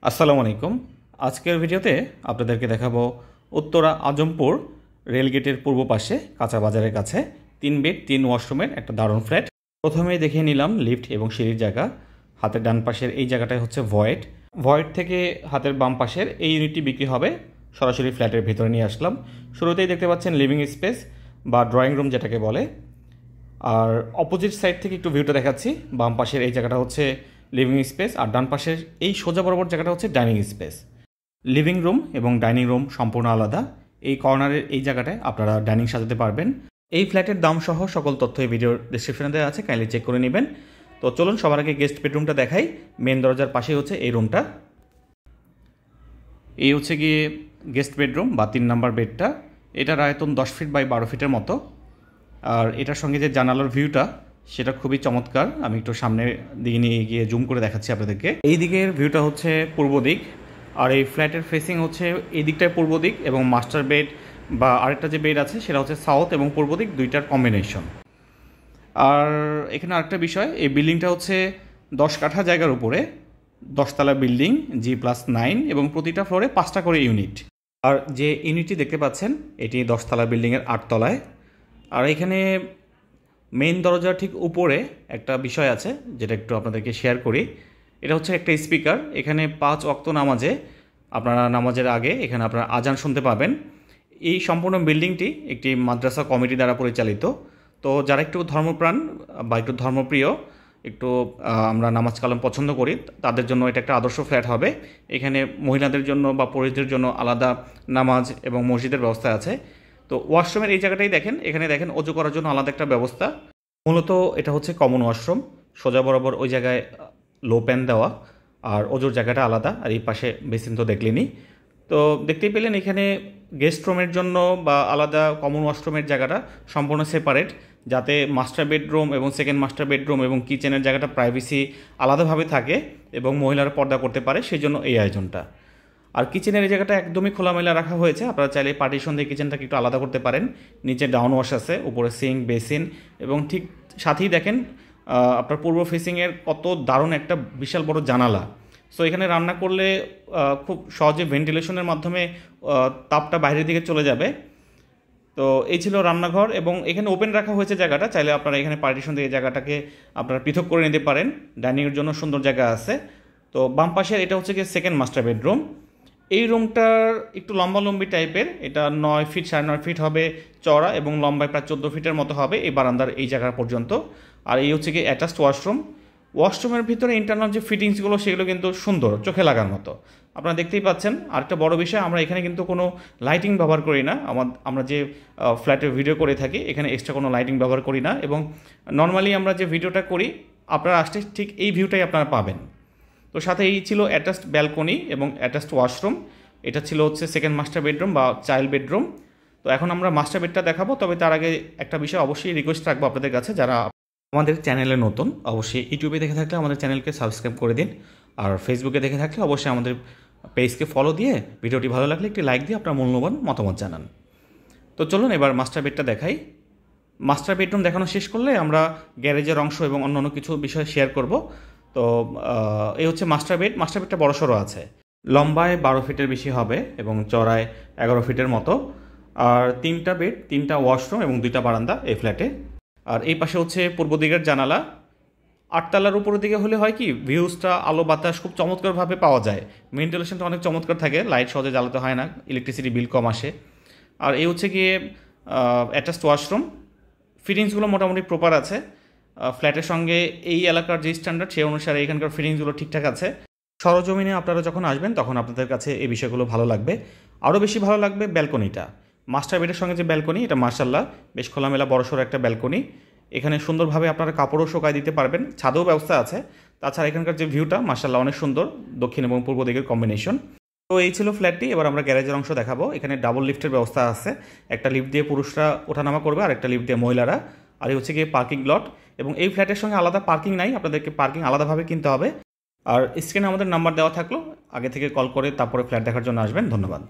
আসসালামু আলাইকুম। আজকের ভিডিওতে আপনাদেরকে দেখাবো উত্তরা আজমপুর রেলগেটের পূর্ব পাশে কাঁচা বাজারের কাছে 3 বেড 3 ওয়াশরুমের একটা দারুণ ফ্ল্যাট। প্রথমেই দেখিয়ে নিলাম লিফট এবং সিঁড়ির জায়গা। হাতের ডান পাশের এই জায়গাটাই হচ্ছে ভয়েড থেকে হাতের বাম পাশের এই ইউনিটটি বিক্রি হবে। সরাসরি ফ্ল্যাটের ভিতরে নিয়ে আসলাম। শুরুতেই দেখতে পাচ্ছেন লিভিং স্পেস বা ড্রয়িং রুম যেটাকে বলে। আর অপোজিট সাইড থেকে একটু ভিউটা দেখাচ্ছি। বাম পাশের এই জায়গাটা হচ্ছে লিভিং স্পেস আর ডান পাশের এই সোজা বরাবর জায়গাটা হচ্ছে ডাইনিং স্পেস। লিভিং রুম এবং ডাইনিং রুম সম্পূর্ণ আলাদা। এই কর্নারের এই জায়গাটায় আপনারা ডাইনিং সাজাতে পারবেন। এই ফ্ল্যাটের দাম সহ সকল তথ্য এই ভিডিওর ডিসক্রিপশনে দেওয়া আছে, কাইন্ডলি চেক করে নেবেন। তো চলুন সবার আগে গেস্ট বেডরুমটা দেখাই। মেন দরজার পাশেই হচ্ছে এই রুমটা। এই হচ্ছে গিয়ে গেস্ট বেডরুম বা 3 নাম্বার বেডটা। এটার আয়তন 10 ফিট বাই 12 ফিটের মতো। আর এটার সঙ্গে যে জানালার ভিউটা সেটা খুবই চমৎকার। আমি একটু সামনে দিকে নিয়ে গিয়ে জুম করে দেখাচ্ছি আপনাদেরকে। এই দিকের ভিউটা হচ্ছে পূর্ব দিক, আর এই ফ্ল্যাটের ফেসিং হচ্ছে এই দিকটায় পূর্ব দিক, এবং মাস্টার বেড বা আরেকটা যে বেড আছে সেটা হচ্ছে সাউথ এবং পূর্ব দিক দুইটার কম্বিনেশন। আর এখানে আরেকটা বিষয়, এই বিল্ডিংটা হচ্ছে 10 কাঠা জায়গার উপরে 10 তলা বিল্ডিং, G+9, এবং প্রতিটা ফ্লোরে 5টা করে ইউনিট। আর যে ইউনিটটি দেখতে পাচ্ছেন এটি 10 তলা বিল্ডিংয়ের 8 তলায়। আর এখানে মেইন দরজার ঠিক উপরে একটা বিষয় আছে যেটা একটু আপনাদেরকে শেয়ার করি। এটা হচ্ছে একটা স্পিকার। এখানে 5 ওয়াক্ত নামাজে আপনারা নামাজের আগে এখানে আপনারা আজান শুনতে পাবেন। এই সম্পূর্ণ বিল্ডিংটি একটি মাদ্রাসা কমিটি দ্বারা পরিচালিত। তো যারা একটু ধর্মপ্রাণ বা একটু ধর্মপ্রিয়, একটু আমরা নামাজ কালাম পছন্দ করি, তাদের জন্য এটা একটা আদর্শ ফ্ল্যাট হবে। এখানে মহিলাদের জন্য বা পুরুষদের জন্য আলাদা নামাজ এবং মসজিদের ব্যবস্থা আছে। তো ওয়াশরুমের এই জায়গাটাই দেখেন, এখানে দেখেন অজু করার জন্য আলাদা একটা ব্যবস্থা। মূলত এটা হচ্ছে কমন ওয়াশরুম। সোজা বরাবর ওই জায়গায় লো প্যান দেওয়া, আর অজুর জায়গাটা আলাদা। আর এই পাশে বেসিন তো দেখলেনই। তো দেখতেই পেলেন এখানে গেস্ট রুমের জন্য বা আলাদা কমন ওয়াশরুমের জায়গাটা সম্পূর্ণ সেপারেট, যাতে মাস্টার বেডরুম এবং সেকেন্ড মাস্টার বেডরুম এবং কিচেনের জায়গাটা প্রাইভেসি আলাদাভাবে থাকে এবং মহিলারা পর্দা করতে পারে, সেই জন্য এই আয়োজনটা। আর কিচেনের এই জায়গাটা একদমই খোলামেলা রাখা হয়েছে। আপনারা চাইলে পার্টিশন দিয়ে কিচেনটাকে একটু আলাদা করতে পারেন। নিচে ডাউন ওয়াশ আছে, উপরে সিঙ্ক, বেসিন, এবং ঠিক সাথেই দেখেন আপনার পূর্ব ফেসিংয়ের কত দারুণ একটা বিশাল বড় জানালা। সো এখানে রান্না করলে খুব সহজে ভেন্টিলেশনের মাধ্যমে তাপটা বাইরের দিকে চলে যাবে। তো এই ছিল রান্নাঘর, এবং এখানে ওপেন রাখা হয়েছে জায়গাটা। চাইলে আপনারা এখানে পার্টিশন দিয়ে জায়গাটাকে আপনারা পৃথক করে নিতে পারেন। ডাইনিংয়ের জন্য সুন্দর জায়গা আছে। তো বাম পাশের এটা হচ্ছে কি সেকেন্ড মাস্টার বেডরুম। এই রুমটার একটু লম্বালম্বি টাইপের। এটা 9 ফিট 9.5 ফিট হবে চওড়া, এবং লম্বায় প্রায় 14 ফিটের মতো হবে এই বারান্দার এই জায়গা পর্যন্ত। আর এই হচ্ছে কি অ্যাটাচড ওয়াশরুমের ভিতরে ইন্টারনাল যে ফিটিংসগুলো সেগুলো কিন্তু সুন্দর, চোখে লাগার মতো। আপনারা দেখতেই পাচ্ছেন। আরেকটা বড় বিষয়, আমরা এখানে কিন্তু কোনো লাইটিং ব্যবহার করি না। আমরা যে ফ্ল্যাটের ভিডিও করে থাকি এখানে এক্সট্রা কোনো লাইটিং ব্যবহার করি না, এবং নর্মালি আমরা যে ভিডিওটা করি আপনারা আসতে ঠিক এই ভিউটাই আপনারা পাবেন। তো সাথে এই ছিল অ্যাটাচড ব্যালকনি এবং অ্যাটাচড ওয়াশরুম। এটা ছিল হচ্ছে সেকেন্ড মাস্টার বেডরুম বা চাইল্ড বেডরুম। তো এখন আমরা মাস্টার বেডটা দেখাবো, তবে তার আগে একটা বিষয় অবশ্যই রিকোয়েস্ট রাখবো আপনাদের কাছে, যারা আমাদের চ্যানেলে নতুন অবশ্যই ইউটিউবে দেখে থাকলে আমাদের চ্যানেলকে সাবস্ক্রাইব করে দিন, আর ফেসবুকে দেখে থাকলে অবশ্যই আমাদের পেজকে ফলো দিয়ে ভিডিওটি ভালো লাগলে একটি লাইক দিয়ে আপনার মূল্যবান মতামত জানান। তো চলুন এবার মাস্টার বেডটা দেখাই। মাস্টার বেডরুম দেখানো শেষ করলে আমরা গ্যারেজের অংশ এবং অন্যান্য কিছু বিষয় শেয়ার করব। তো এই হচ্ছে মাস্টার বেডটা বড়সড় আছে। লম্বায় 12 ফিটের বেশি হবে এবং চওড়ায় 11 ফিটের মতো। আর 3টা বেড, 3টা ওয়াশরুম এবং 2টা বারান্দা এই ফ্ল্যাটে। আর এই পাশে হচ্ছে পূর্ব দিকের জানালা। 8 তলার উপরের দিকে হলে হয় কি, ভিউজটা আলো বাতাস খুব চমৎকারভাবে পাওয়া যায়। ভেন্টিলেশনটা অনেক চমৎকার থাকে, লাইট সহজে জ্বালাতে হয় না, ইলেকট্রিসিটি বিল কম আসে। আর এই হচ্ছে গিয়ে অ্যাটাচড ওয়াশরুম। ফিটিংসগুলো মোটামুটি প্রপার আছে। ফ্ল্যাটের সঙ্গে এই এলাকার যে স্ট্যান্ডার্ড সেই অনুসারে এখানকার ফিটিংসগুলো ঠিকঠাক আছে। সরজমিনে আপনারা যখন আসবেন তখন আপনাদের কাছে এই বিষয়গুলো ভালো লাগবে। আরও বেশি ভালো লাগবে ব্যালকনিটা। মাস্টার বেডের সঙ্গে যে ব্যালকনি, এটা মার্শাল্লাহ বেশ খোলামেলা বড়সড় একটা ব্যালকনি। এখানে সুন্দরভাবে আপনারা কাপড়ও শুকায় দিতে পারবেন, ছাদেও ব্যবস্থা আছে। তাছাড়া এখানকার যে ভিউটা মার্শাল্লাহ অনেক সুন্দর, দক্ষিণ এবং পূর্ব দিকের কম্বিনেশন। তো এই ছিল ফ্ল্যাটটি। এবার আমরা গ্যারেজের অংশ দেখাবো। এখানে ডাবল লিফটের ব্যবস্থা আছে। একটা লিফট দিয়ে পুরুষরা ওঠানামা করবে আর একটা লিফট দিয়ে মহিলারা। আর এই হচ্ছে গিয়ে পার্কিং লট, এবং এই ফ্ল্যাটের সঙ্গে আলাদা পার্কিং নাই, আপনাদেরকে পার্কিং আলাদাভাবে কিনতে হবে। আর স্ক্রিনে আমাদের নাম্বার দেওয়া থাকলো, আগে থেকে কল করে তারপরে ফ্ল্যাট দেখার জন্য আসবেন। ধন্যবাদ।